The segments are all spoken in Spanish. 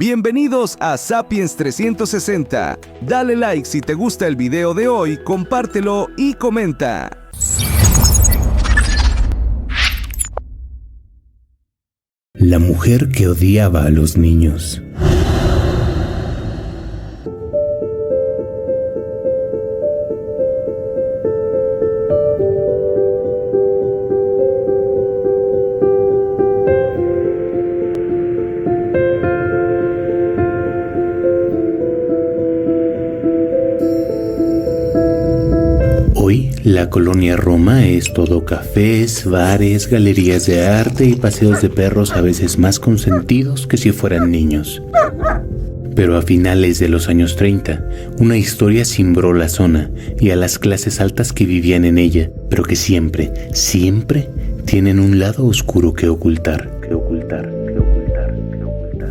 Bienvenidos a Sapiens 360. Dale like si te gusta el video de hoy, compártelo y comenta. La mujer que odiaba a los niños. Hoy, la colonia Roma es todo cafés, bares, galerías de arte y paseos de perros a veces más consentidos que si fueran niños. Pero a finales de los años 30, una historia cimbró la zona y a las clases altas que vivían en ella, pero que siempre tienen un lado oscuro que ocultar.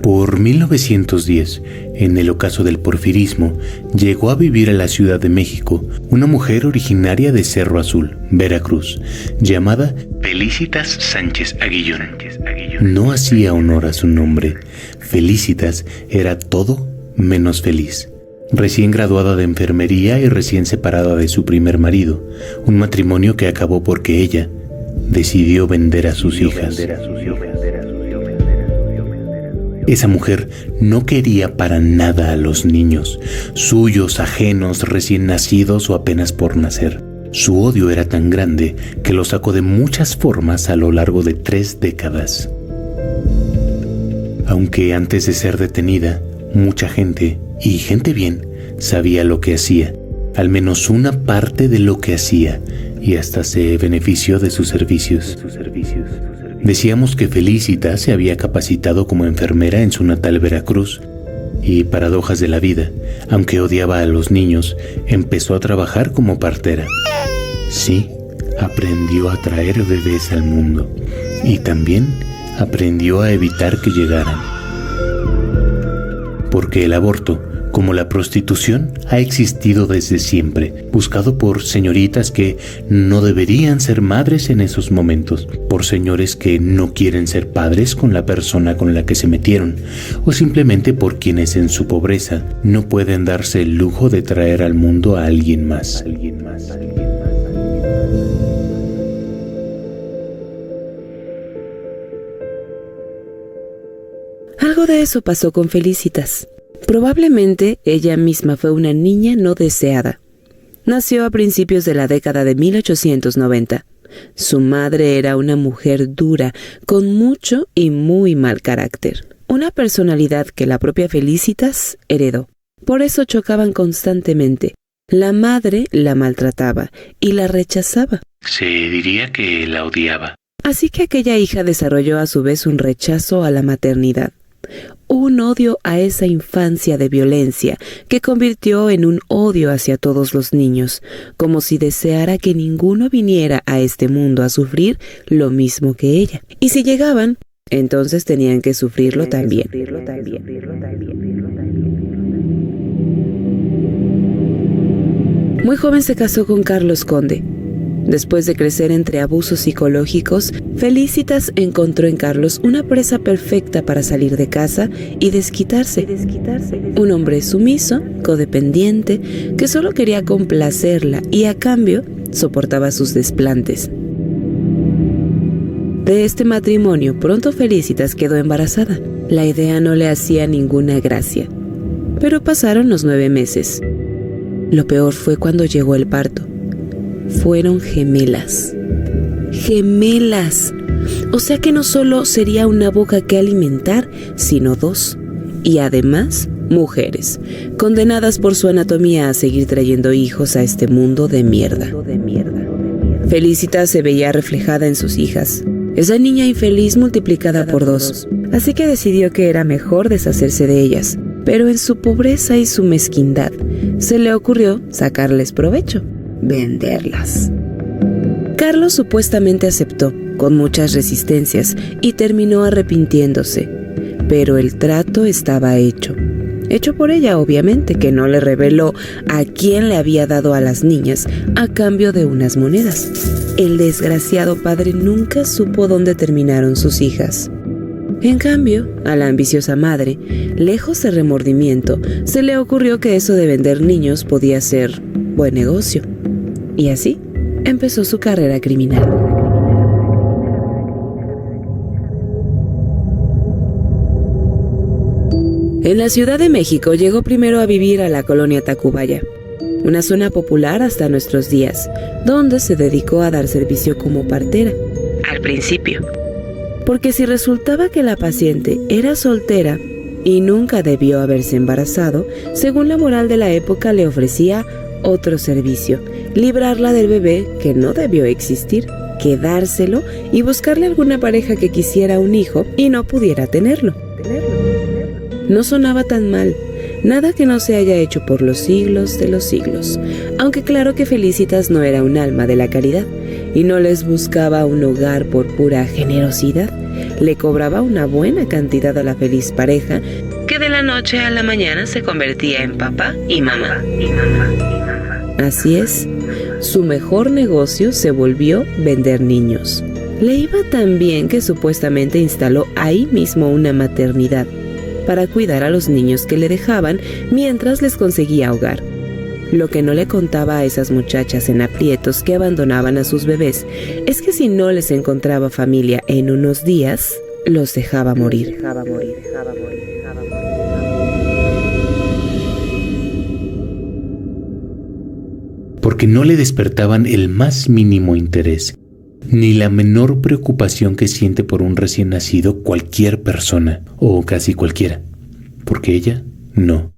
Por 1910, en el ocaso del porfirismo, llegó a vivir a la Ciudad de México una mujer originaria de Cerro Azul, Veracruz, llamada Felicitas Sánchez Aguillón. No hacía honor a su nombre. Felicitas era todo menos feliz. Recién graduada de enfermería y recién separada de su primer marido, un matrimonio que acabó porque ella decidió vender a sus hijas. Esa mujer no quería para nada a los niños, suyos, ajenos, recién nacidos o apenas por nacer. Su odio era tan grande que lo sacó de muchas formas a lo largo de 3 décadas. Aunque antes de ser detenida, mucha gente, y gente bien, sabía lo que hacía, al menos una parte de lo que hacía, y hasta se benefició de sus servicios. Decíamos que Felicitas se había capacitado como enfermera en su natal Veracruz y, paradojas de la vida, aunque odiaba a los niños, empezó a trabajar como partera. Sí, aprendió a traer bebés al mundo y también aprendió a evitar que llegaran. Porque el aborto, como la prostitución, ha existido desde siempre, buscado por señoritas que no deberían ser madres en esos momentos, por señores que no quieren ser padres con la persona con la que se metieron, o simplemente por quienes en su pobreza no pueden darse el lujo de traer al mundo a alguien más. Algo de eso pasó con Felicitas. Probablemente ella misma fue una niña no deseada. Nació a principios de la década de 1890. Su madre era una mujer dura, con mucho y muy mal carácter. Una personalidad que la propia Felicitas heredó. Por eso chocaban constantemente. La madre la maltrataba y la rechazaba. Se diría que la odiaba. Así que aquella hija desarrolló a su vez un rechazo a la maternidad. Un odio a esa infancia de violencia que convirtió en un odio hacia todos los niños, como si deseara que ninguno viniera a este mundo a sufrir lo mismo que ella. Y si llegaban, entonces tenían que sufrirlo también. Muy joven se casó con Carlos Conde. Después de crecer entre abusos psicológicos, Felicitas encontró en Carlos una presa perfecta para salir de casa y desquitarse. Un hombre sumiso, codependiente, que solo quería complacerla y a cambio soportaba sus desplantes. De este matrimonio pronto Felicitas quedó embarazada. La idea no le hacía ninguna gracia. Pero pasaron los 9 meses. Lo peor fue cuando llegó el parto. Fueron gemelas. ¡Gemelas! O sea que no solo sería una boca que alimentar, sino 2. Y además, mujeres, condenadas por su anatomía a seguir trayendo hijos a este mundo de mierda. Felicitas se veía reflejada en sus hijas. Esa niña infeliz multiplicada por 2. Así que decidió que era mejor deshacerse de ellas. Pero en su pobreza y su mezquindad, se le ocurrió sacarles provecho. Venderlas. Carlos supuestamente aceptó, con muchas resistencias, y terminó arrepintiéndose. Pero el trato estaba hecho. Hecho por ella, obviamente, que no le reveló a quién le había dado a las niñas a cambio de unas monedas. El desgraciado padre nunca supo dónde terminaron sus hijas. En cambio, a la ambiciosa madre, lejos de remordimiento, se le ocurrió que eso de vender niños podía ser buen negocio. Y así empezó su carrera criminal. En la Ciudad de México llegó primero a vivir a la colonia Tacubaya, una zona popular hasta nuestros días, donde se dedicó a dar servicio como partera, al principio. Porque si resultaba que la paciente era soltera y nunca debió haberse embarazado, según la moral de la época le ofrecía otro servicio: librarla del bebé que no debió existir, quedárselo y buscarle alguna pareja que quisiera un hijo y no pudiera tenerlo. No sonaba tan mal, nada que no se haya hecho por los siglos de los siglos, aunque claro que Felicitas no era un alma de la caridad y no les buscaba un hogar por pura generosidad. Le cobraba una buena cantidad a la feliz pareja, que de la noche a la mañana se convertía en papá y mamá. Así es, su mejor negocio se volvió vender niños. Le iba tan bien que supuestamente instaló ahí mismo una maternidad para cuidar a los niños que le dejaban mientras les conseguía hogar. Lo que no le contaba a esas muchachas en aprietos que abandonaban a sus bebés es que si no les encontraba familia en unos días, los dejaba morir. Porque no le despertaban el más mínimo interés, ni la menor preocupación que siente por un recién nacido cualquier persona, o casi cualquiera, porque ella no.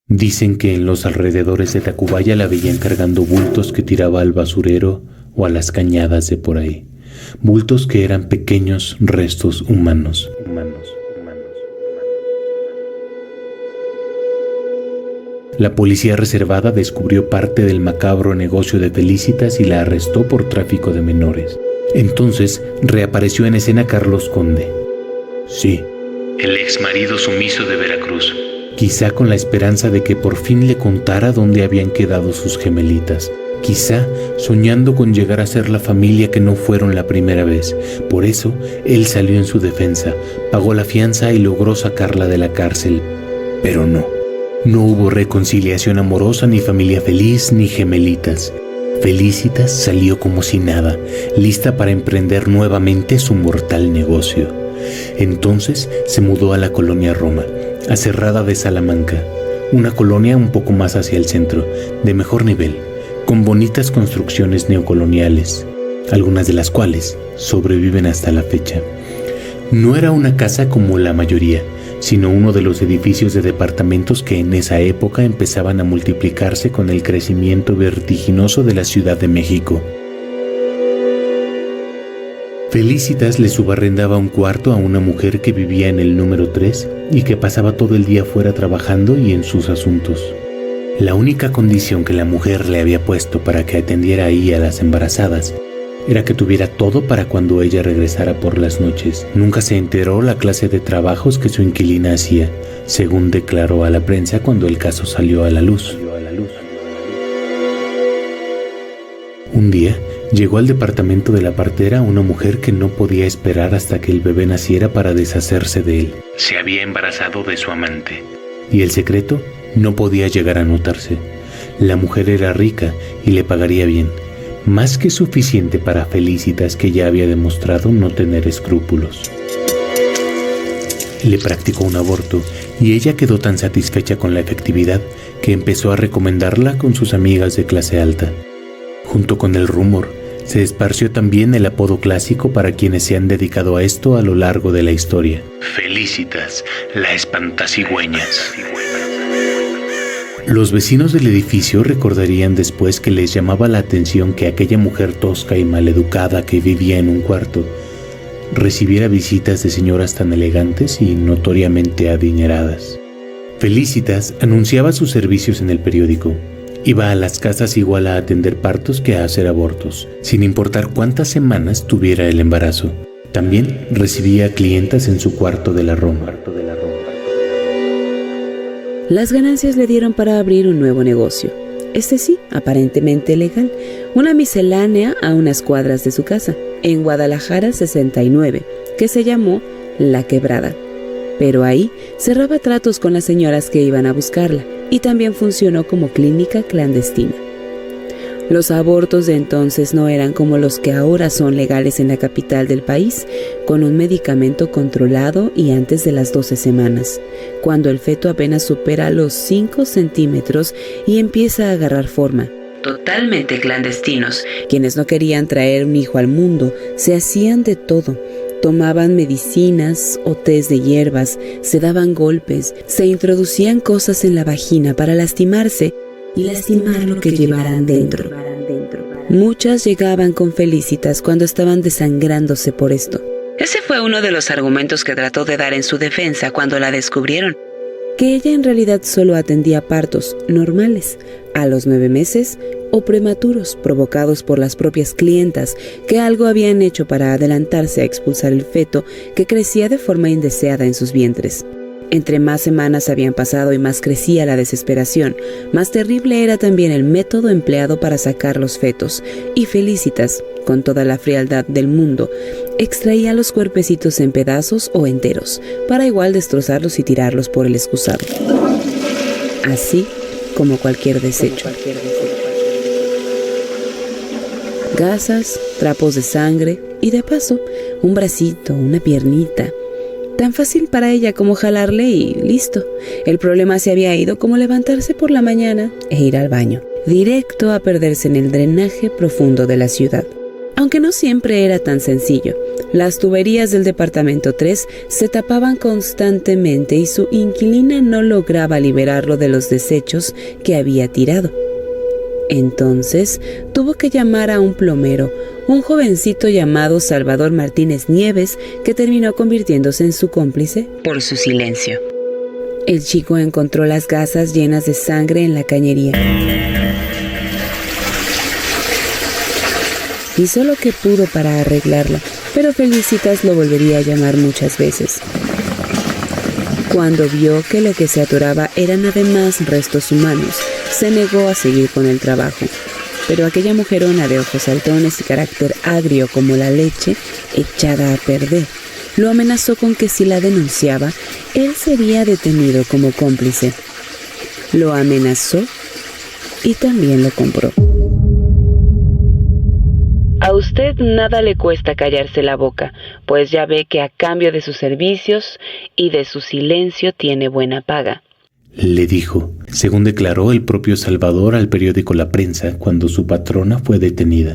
Dicen que en los alrededores de Tacubaya la veían cargando bultos que tiraba al basurero o a las cañadas de por ahí, bultos que eran pequeños restos humanos. La policía reservada descubrió parte del macabro negocio de Felicitas y la arrestó por tráfico de menores. Entonces reapareció en escena Carlos Conde. Sí, el ex marido sumiso de Veracruz. Quizá con la esperanza de que por fin le contara dónde habían quedado sus gemelitas. Quizá soñando con llegar a ser la familia que no fueron la primera vez. Por eso, él salió en su defensa, pagó la fianza y logró sacarla de la cárcel. Pero no. No hubo reconciliación amorosa, ni familia feliz, ni gemelitas. Felicitas salió como si nada, lista para emprender nuevamente su mortal negocio. Entonces se mudó a la colonia Roma, a Cerrada de Salamanca, una colonia un poco más hacia el centro, de mejor nivel, con bonitas construcciones neocoloniales, algunas de las cuales sobreviven hasta la fecha. No era una casa como la mayoría, sino uno de los edificios de departamentos que en esa época empezaban a multiplicarse con el crecimiento vertiginoso de la Ciudad de México. Felicitas le subarrendaba un cuarto a una mujer que vivía en el número 3 y que pasaba todo el día fuera trabajando y en sus asuntos. La única condición que la mujer le había puesto para que atendiera ahí a las embarazadas era que tuviera todo para cuando ella regresara por las noches. Nunca se enteró la clase de trabajos que su inquilina hacía, según declaró a la prensa cuando el caso salió a la luz. Un día, llegó al departamento de la partera una mujer que no podía esperar hasta que el bebé naciera para deshacerse de él. Se había embarazado de su amante. Y el secreto no podía llegar a notarse. La mujer era rica y le pagaría bien. Más que suficiente para Felicitas, que ya había demostrado no tener escrúpulos. Le practicó un aborto y ella quedó tan satisfecha con la efectividad que empezó a recomendarla con sus amigas de clase alta. Junto con el rumor, se esparció también el apodo clásico para quienes se han dedicado a esto a lo largo de la historia: Felicitas, la espantacigüeñas. Los vecinos del edificio recordarían después que les llamaba la atención que aquella mujer tosca y maleducada que vivía en un cuarto recibiera visitas de señoras tan elegantes y notoriamente adineradas. Felicitas anunciaba sus servicios en el periódico. Iba a las casas igual a atender partos que a hacer abortos, sin importar cuántas semanas tuviera el embarazo. También recibía clientas en su cuarto de la Roma. Las ganancias le dieron para abrir un nuevo negocio. Este sí, aparentemente legal, una miscelánea a unas cuadras de su casa, en Guadalajara 69, que se llamó La Quebrada. Pero ahí cerraba tratos con las señoras que iban a buscarla y también funcionó como clínica clandestina. Los abortos de entonces no eran como los que ahora son legales en la capital del país, con un medicamento controlado y antes de las 12 semanas, cuando el feto apenas supera los 5 centímetros y empieza a agarrar forma. Totalmente clandestinos. Quienes no querían traer un hijo al mundo se hacían de todo. Tomaban medicinas o tés de hierbas, se daban golpes, se introducían cosas en la vagina para lastimarse y lastimar lo que llevaran dentro. Muchas llegaban con Felicitas cuando estaban desangrándose por esto. Ese fue uno de los argumentos que trató de dar en su defensa cuando la descubrieron, que ella en realidad solo atendía partos normales, a los 9 meses o prematuros provocados por las propias clientas que algo habían hecho para adelantarse a expulsar el feto que crecía de forma indeseada en sus vientres. Entre más semanas habían pasado y más crecía la desesperación, más terrible era también el método empleado para sacar los fetos, y Felicitas, con toda la frialdad del mundo, extraía los cuerpecitos en pedazos o enteros, para igual destrozarlos y tirarlos por el excusado. Así como cualquier desecho. Gasas, trapos de sangre y de paso, un bracito, una piernita. Tan fácil para ella como jalarle y listo. El problema se había ido como levantarse por la mañana e ir al baño, directo a perderse en el drenaje profundo de la ciudad. Aunque no siempre era tan sencillo, las tuberías del departamento 3 se tapaban constantemente y su inquilina no lograba liberarlo de los desechos que había tirado. Entonces tuvo que llamar a un plomero, un jovencito llamado Salvador Martínez Nieves, que terminó convirtiéndose en su cómplice por su silencio. El chico encontró las gasas llenas de sangre en la cañería. Hizo lo que pudo para arreglarla, pero Felicitas lo volvería a llamar muchas veces. Cuando vio que lo que se atoraba eran además restos humanos, se negó a seguir con el trabajo. Pero aquella mujerona de ojos saltones y carácter agrio como la leche, echada a perder, lo amenazó con que si la denunciaba, él sería detenido como cómplice. Lo amenazó y también lo compró. A usted nada le cuesta callarse la boca, pues ya ve que a cambio de sus servicios y de su silencio tiene buena paga. Le dijo, según declaró el propio Salvador al periódico La Prensa cuando su patrona fue detenida.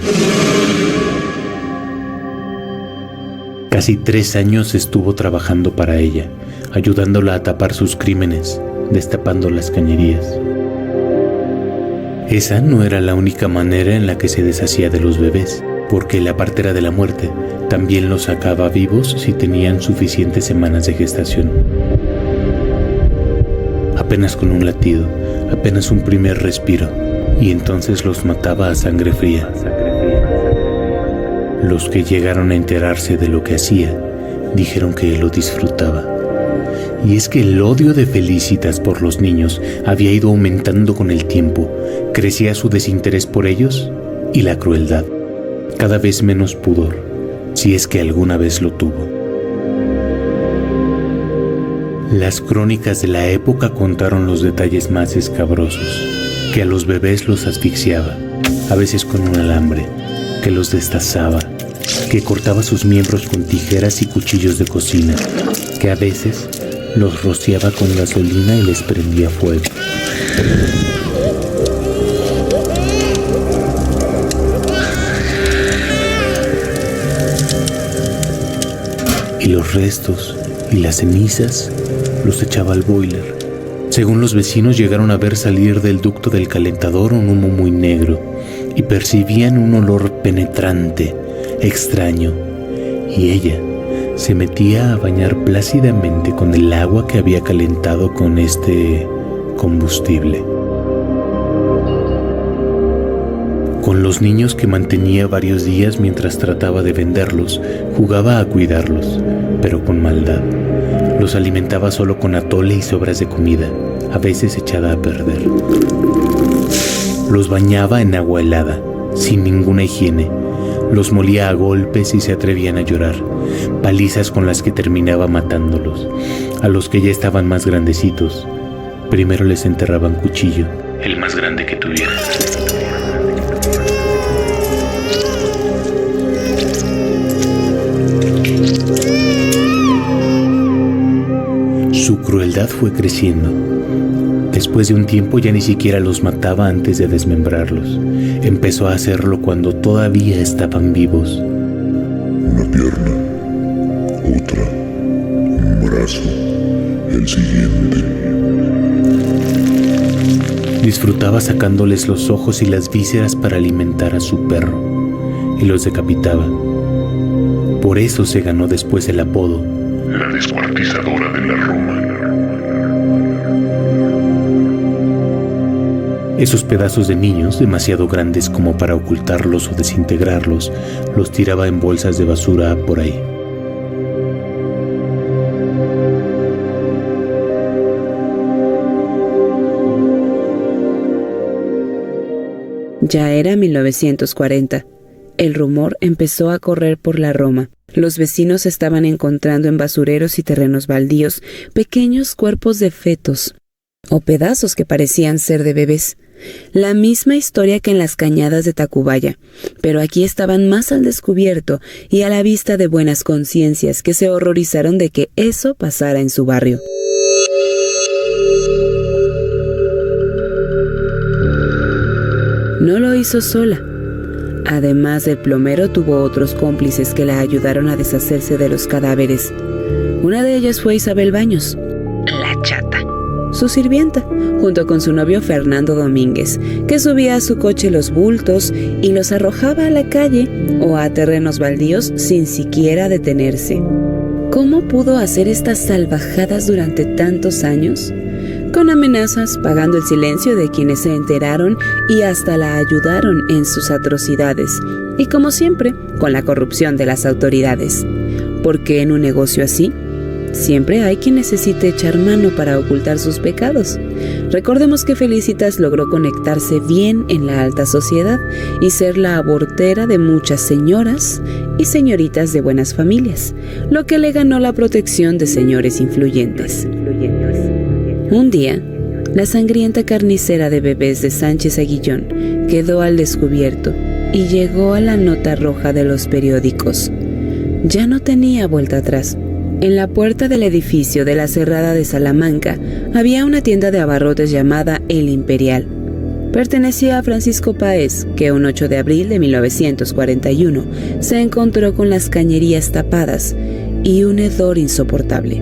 Casi 3 años estuvo trabajando para ella, ayudándola a tapar sus crímenes, destapando las cañerías. Esa no era la única manera en la que se deshacía de los bebés, porque la partera de la muerte también los sacaba vivos si tenían suficientes semanas de gestación. Apenas con un latido, apenas un primer respiro, y entonces los mataba a sangre fría. Los que llegaron a enterarse de lo que hacía, dijeron que lo disfrutaba. Y es que el odio de Felicitas por los niños había ido aumentando con el tiempo. Crecía su desinterés por ellos y la crueldad. Cada vez menos pudor, si es que alguna vez lo tuvo. Las crónicas de la época contaron los detalles más escabrosos, que a los bebés los asfixiaba, a veces con un alambre, que los destazaba, que cortaba sus miembros con tijeras y cuchillos de cocina, que a veces los rociaba con gasolina y les prendía fuego. Y los restos y las cenizas los echaba al boiler. Según los vecinos, llegaron a ver salir del ducto del calentador un humo muy negro y percibían un olor penetrante, extraño, y ella se metía a bañar plácidamente con el agua que había calentado con este combustible. Con los niños que mantenía varios días mientras trataba de venderlos, jugaba a cuidarlos, pero con maldad. Los alimentaba solo con atole y sobras de comida, a veces echada a perder. Los bañaba en agua helada, sin ninguna higiene. Los molía a golpes y se atrevían a llorar. palizas con las que terminaba matándolos. A los que ya estaban más grandecitos, primero les enterraban cuchillo, el más grande que tuvieran. Su crueldad fue creciendo. Después de un tiempo ya ni siquiera los mataba antes de desmembrarlos. Empezó a hacerlo cuando todavía estaban vivos. Una pierna, otra, un brazo, el siguiente. Disfrutaba sacándoles los ojos y las vísceras para alimentar a su perro, y los decapitaba. Por eso se ganó después el apodo, La descuartizadora de la Roma. Esos pedazos de niños, demasiado grandes como para ocultarlos o desintegrarlos, los tiraba en bolsas de basura por ahí. Ya era 1940. El rumor empezó a correr por la Roma. Los vecinos estaban encontrando en basureros y terrenos baldíos pequeños cuerpos de fetos o pedazos que parecían ser de bebés. La misma historia que en las cañadas de Tacubaya, pero aquí estaban más al descubierto y a la vista de buenas conciencias que se horrorizaron de que eso pasara en su barrio. No lo hizo sola. Además del plomero, tuvo otros cómplices que la ayudaron a deshacerse de los cadáveres. Una de ellas fue Isabel Baños, la chata, su sirvienta, junto con su novio Fernando Domínguez, que subía a su coche los bultos y los arrojaba a la calle o a terrenos baldíos sin siquiera detenerse. ¿Cómo pudo hacer estas salvajadas durante tantos años? Con amenazas, pagando el silencio de quienes se enteraron y hasta la ayudaron en sus atrocidades, y como siempre, con la corrupción de las autoridades. Porque en un negocio así, siempre hay quien necesite echar mano para ocultar sus pecados. Recordemos que Felicitas logró conectarse bien en la alta sociedad y ser la abortera de muchas señoras y señoritas de buenas familias, lo que le ganó la protección de señores influyentes. Un día, la sangrienta carnicera de bebés de Sánchez Aguillón quedó al descubierto y llegó a la nota roja de los periódicos. Ya no tenía vuelta atrás. En la puerta del edificio de la Cerrada de Salamanca había una tienda de abarrotes llamada El Imperial. Pertenecía a Francisco Páez, que un 8 de abril de 1941 se encontró con las cañerías tapadas y un hedor insoportable.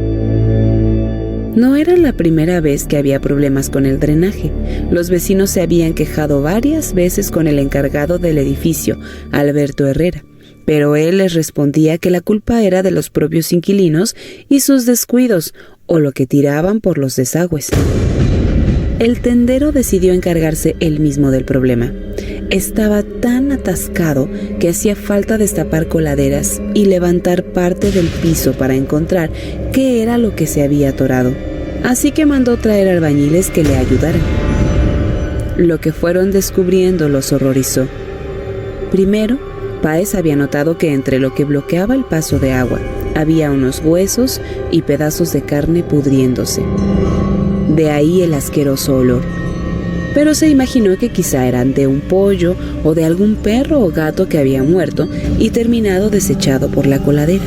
No era la primera vez que había problemas con el drenaje. Los vecinos se habían quejado varias veces con el encargado del edificio, Alberto Herrera, pero él les respondía que la culpa era de los propios inquilinos y sus descuidos, o lo que tiraban por los desagües. El tendero decidió encargarse él mismo del problema. Estaba tan atascado que hacía falta destapar coladeras y levantar parte del piso para encontrar qué era lo que se había atorado. Así que mandó traer albañiles que le ayudaran. Lo que fueron descubriendo los horrorizó. Primero, Páez había notado que entre lo que bloqueaba el paso de agua había unos huesos y pedazos de carne pudriéndose. De ahí el asqueroso olor. Pero se imaginó que quizá eran de un pollo o de algún perro o gato que había muerto y terminado desechado por la coladera.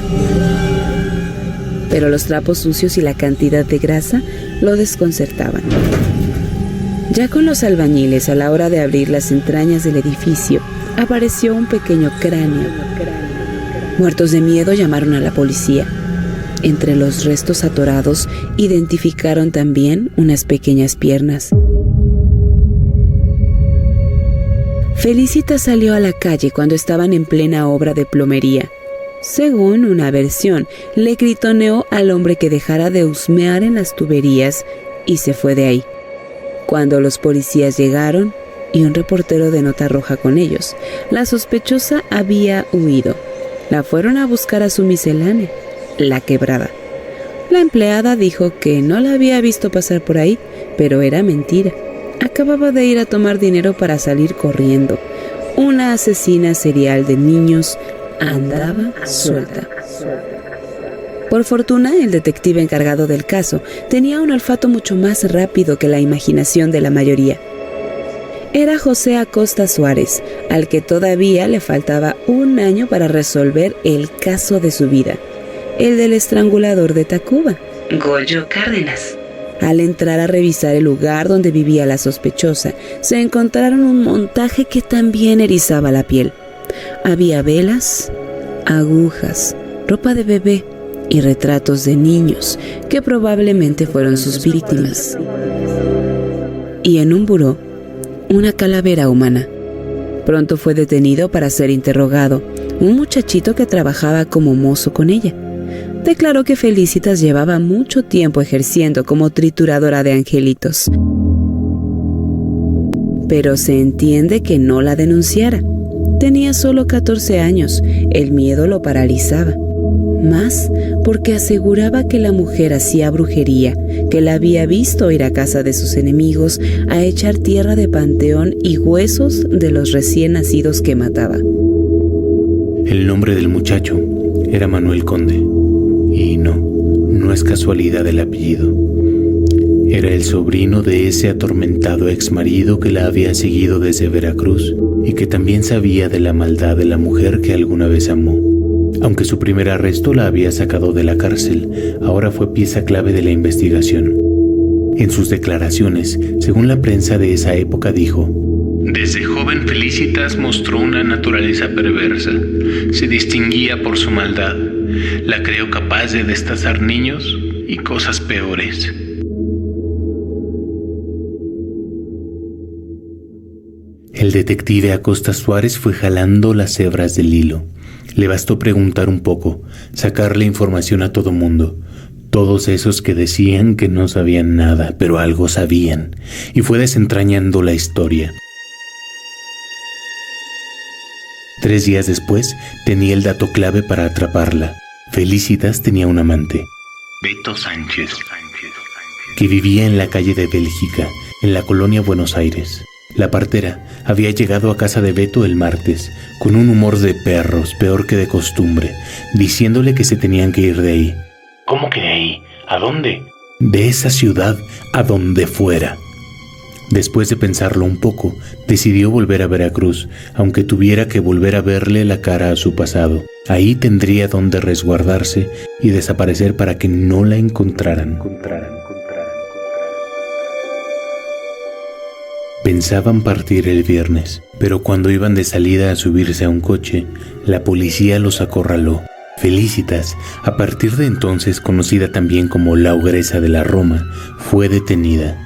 Pero los trapos sucios y la cantidad de grasa lo desconcertaban. Ya con los albañiles, a la hora de abrir las entrañas del edificio, apareció un pequeño cráneo. Muertos de miedo, llamaron a la policía. Entre los restos atorados, identificaron también unas pequeñas piernas. Felicitas salió a la calle cuando estaban en plena obra de plomería. Según una versión, le gritoneó al hombre que dejara de husmear en las tuberías y se fue de ahí. Cuando los policías llegaron, y un reportero de nota roja con ellos, la sospechosa había huido. La fueron a buscar a su miscelánea, La Quebrada. La empleada dijo que no la había visto pasar por ahí, pero era mentira. Acababa de ir a tomar dinero para salir corriendo. Una asesina serial de niños andaba suelta. Por fortuna, el detective encargado del caso tenía un olfato mucho más rápido que la imaginación de la mayoría. Era José Acosta Suárez, al que todavía le faltaba un año para resolver el caso de su vida, el del estrangulador de Tacuba, Goyo Cárdenas. Al entrar a revisar el lugar donde vivía la sospechosa, se encontraron un montaje que también erizaba la piel. Había velas, agujas, ropa de bebé y retratos de niños que probablemente fueron sus víctimas. Y en un buró, una calavera humana. Pronto fue detenido para ser interrogado un muchachito que trabajaba como mozo con ella. Declaró que Felicitas llevaba mucho tiempo ejerciendo como trituradora de angelitos. Pero se entiende que no la denunciara. Tenía solo 14 años, el miedo lo paralizaba. Más porque aseguraba que la mujer hacía brujería, que la había visto ir a casa de sus enemigos a echar tierra de panteón y huesos de los recién nacidos que mataba. El nombre del muchacho era Manuel Conde. Y no es casualidad el apellido. Era el sobrino de ese atormentado exmarido que la había seguido desde Veracruz y que también sabía de la maldad de la mujer que alguna vez amó. Aunque su primer arresto la había sacado de la cárcel, ahora fue pieza clave de la investigación. En sus declaraciones, según la prensa de esa época, dijo: Desde joven Felicitas mostró una naturaleza perversa. Se distinguía por su maldad. La creo capaz de destazar niños y cosas peores. El detective Acosta Suárez fue jalando las hebras del hilo. Le bastó preguntar un poco, sacarle información a todo mundo. Todos esos que decían que no sabían nada, pero algo sabían. Y fue desentrañando la historia. 3 días después, tenía el dato clave para atraparla. Felicitas tenía un amante, Beto Sánchez, que vivía en la calle de Bélgica, en la colonia Buenos Aires. La partera había llegado a casa de Beto el martes, con un humor de perros, peor que de costumbre, diciéndole que se tenían que ir de ahí. ¿Cómo que de ahí? ¿A dónde? De esa ciudad a donde fuera. Después de pensarlo un poco, decidió volver a Veracruz, aunque tuviera que volver a verle la cara a su pasado. Ahí tendría donde resguardarse y desaparecer para que no la encontraran. Pensaban partir el viernes, pero cuando iban de salida a subirse a un coche, la policía los acorraló. Felicitas, a partir de entonces conocida también como la ogresa de la Roma, fue detenida.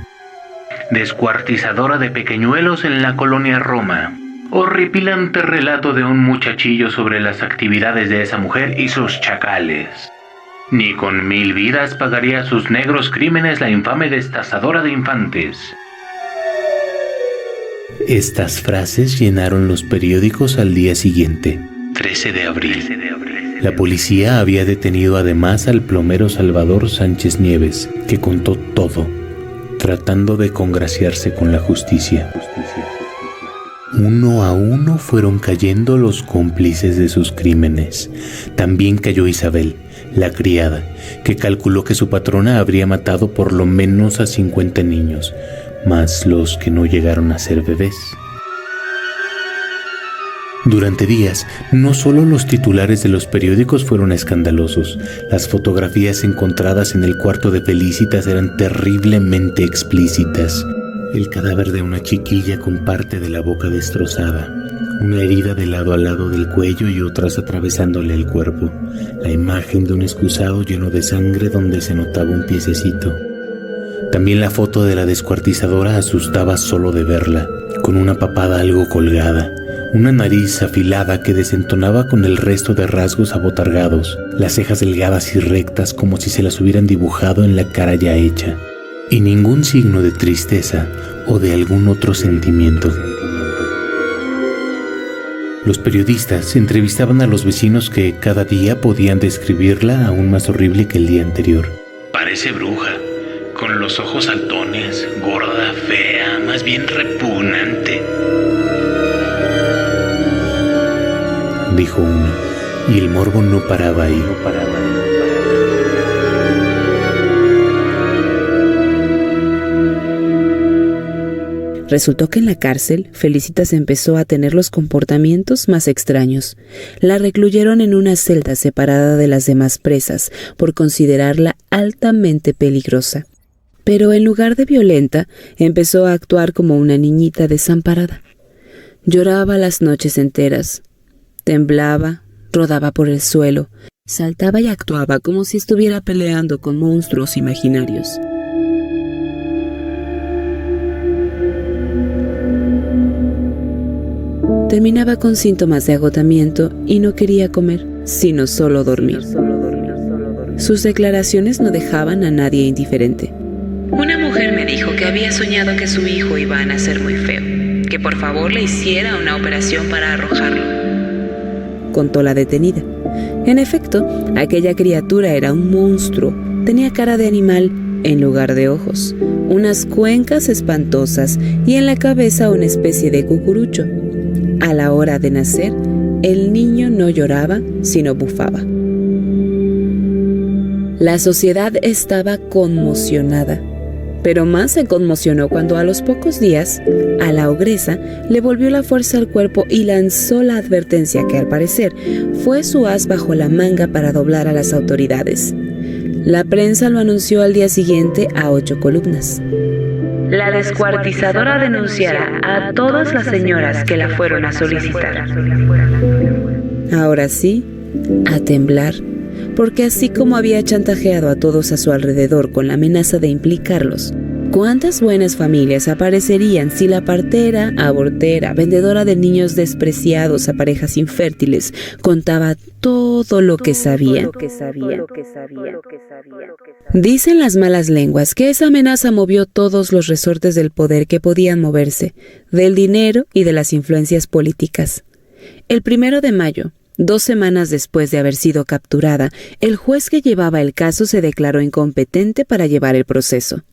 Descuartizadora de pequeñuelos en la colonia Roma. Horripilante relato de un muchachillo sobre las actividades de esa mujer y sus chacales. Ni con 1000 vidas pagaría sus negros crímenes la infame destazadora de infantes. Estas frases llenaron los periódicos al día siguiente. 13 de abril. La policía había detenido además al plomero Salvador Sánchez Nieves, que contó todo, tratando de congraciarse con la justicia. Uno a uno fueron cayendo los cómplices de sus crímenes. También cayó Isabel, la criada, que calculó que su patrona habría matado por lo menos a 50 niños, más los que no llegaron a ser bebés. Durante días, no solo los titulares de los periódicos fueron escandalosos, las fotografías encontradas en el cuarto de Felicitas eran terriblemente explícitas. El cadáver de una chiquilla con parte de la boca destrozada, una herida de lado a lado del cuello y otras atravesándole el cuerpo, la imagen de un excusado lleno de sangre donde se notaba un piececito. También la foto de la descuartizadora asustaba solo de verla, con una papada algo colgada, una nariz afilada que desentonaba con el resto de rasgos abotargados, las cejas delgadas y rectas como si se las hubieran dibujado en la cara ya hecha, y ningún signo de tristeza o de algún otro sentimiento. Los periodistas entrevistaban a los vecinos que cada día podían describirla aún más horrible que el día anterior. Parece bruja, con los ojos saltones, gorda, fea, más bien repugnante, dijo uno, y el morbo no paraba ahí. Resultó que en la cárcel, Felicitas empezó a tener los comportamientos más extraños. La recluyeron en una celda separada de las demás presas por considerarla altamente peligrosa. Pero en lugar de violenta, empezó a actuar como una niñita desamparada. Lloraba las noches enteras, temblaba, rodaba por el suelo, saltaba y actuaba como si estuviera peleando con monstruos imaginarios. Terminaba con síntomas de agotamiento y no quería comer, sino solo dormir. Sus declaraciones no dejaban a nadie indiferente. Una mujer me dijo que había soñado que su hijo iba a nacer muy feo, que por favor le hiciera una operación para arrojarlo, contó la detenida. En efecto, aquella criatura era un monstruo. Tenía cara de animal en lugar de ojos, unas cuencas espantosas y en la cabeza una especie de cucurucho. A la hora de nacer, el niño no lloraba, sino bufaba. La sociedad estaba conmocionada, pero más se conmocionó cuando a los pocos días, a la ogresa le volvió la fuerza al cuerpo y lanzó la advertencia que al parecer fue su as bajo la manga para doblar a las autoridades. La prensa lo anunció al día siguiente a 8 columnas. La descuartizadora denunciará a todas las señoras que la fueron a solicitar. Ahora sí, a temblar, porque así como había chantajeado a todos a su alrededor con la amenaza de implicarlos, ¿cuántas buenas familias aparecerían si la partera, abortera, vendedora de niños despreciados a parejas infértiles contaba todo lo que sabía? Dicen las malas lenguas que esa amenaza movió todos los resortes del poder que podían moverse, del dinero y de las influencias políticas. El 1 de mayo, 2 semanas después de haber sido capturada, el juez que llevaba el caso se declaró incompetente para llevar el proceso.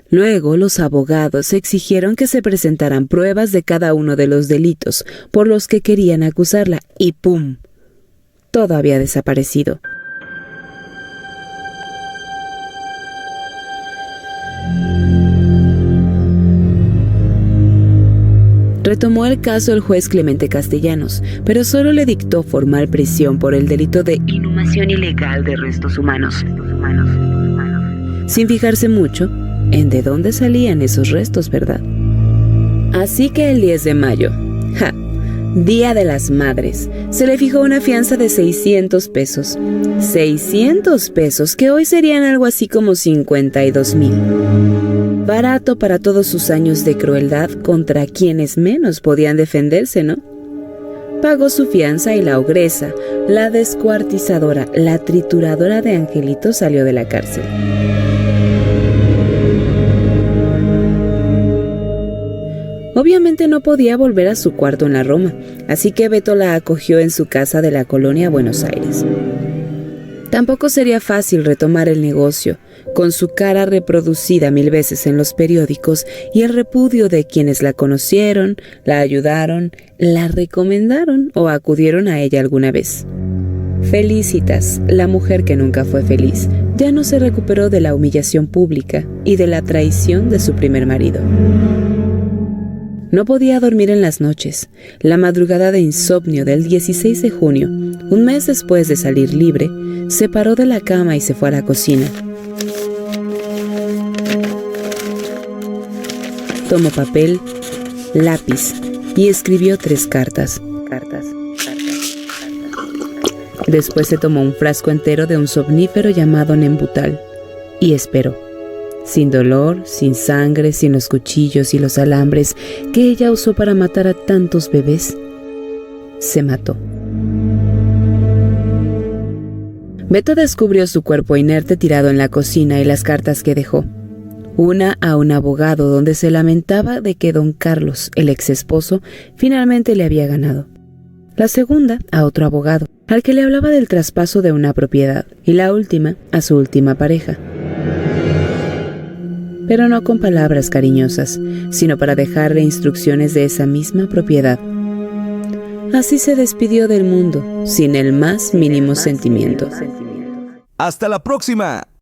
Luego, los abogados exigieron que se presentaran pruebas de cada uno de los delitos por los que querían acusarla y ¡pum!, todo había desaparecido. Retomó el caso el juez Clemente Castellanos, pero solo le dictó formal prisión por el delito de inhumación ilegal de restos humanos, sin fijarse mucho en de dónde salían esos restos, ¿verdad? Así que el 10 de mayo, Día de las Madres, se le fijó una fianza de 600 pesos. 600 pesos, que hoy serían algo así como 52,000. Barato para todos sus años de crueldad contra quienes menos podían defenderse, ¿no? Pagó su fianza y la ogresa, la descuartizadora, la trituradora de angelitos salió de la cárcel. Obviamente no podía volver a su cuarto en la Roma, así que Beto la acogió en su casa de la colonia Buenos Aires. Tampoco sería fácil retomar el negocio, con su cara reproducida 1000 veces en los periódicos y el repudio de quienes la conocieron, la ayudaron, la recomendaron o acudieron a ella alguna vez. Felicitas, la mujer que nunca fue feliz, ya no se recuperó de la humillación pública y de la traición de su primer marido. No podía dormir en las noches. La madrugada de insomnio del 16 de junio, un mes después de salir libre, se paró de la cama y se fue a la cocina. Tomó papel, lápiz y escribió 3 cartas. Después se tomó un frasco entero de un somnífero llamado Nembutal y esperó. Sin dolor, sin sangre, sin los cuchillos y los alambres que ella usó para matar a tantos bebés, se mató. Beto descubrió su cuerpo inerte tirado en la cocina y las cartas que dejó. Una a un abogado donde se lamentaba de que don Carlos, el ex esposo, finalmente le había ganado. La segunda a otro abogado, al que le hablaba del traspaso de una propiedad. Y la última a su última pareja. Pero no con palabras cariñosas, sino para dejarle instrucciones de esa misma propiedad. Así se despidió del mundo, sin el más mínimo sentimiento. ¡Hasta la próxima!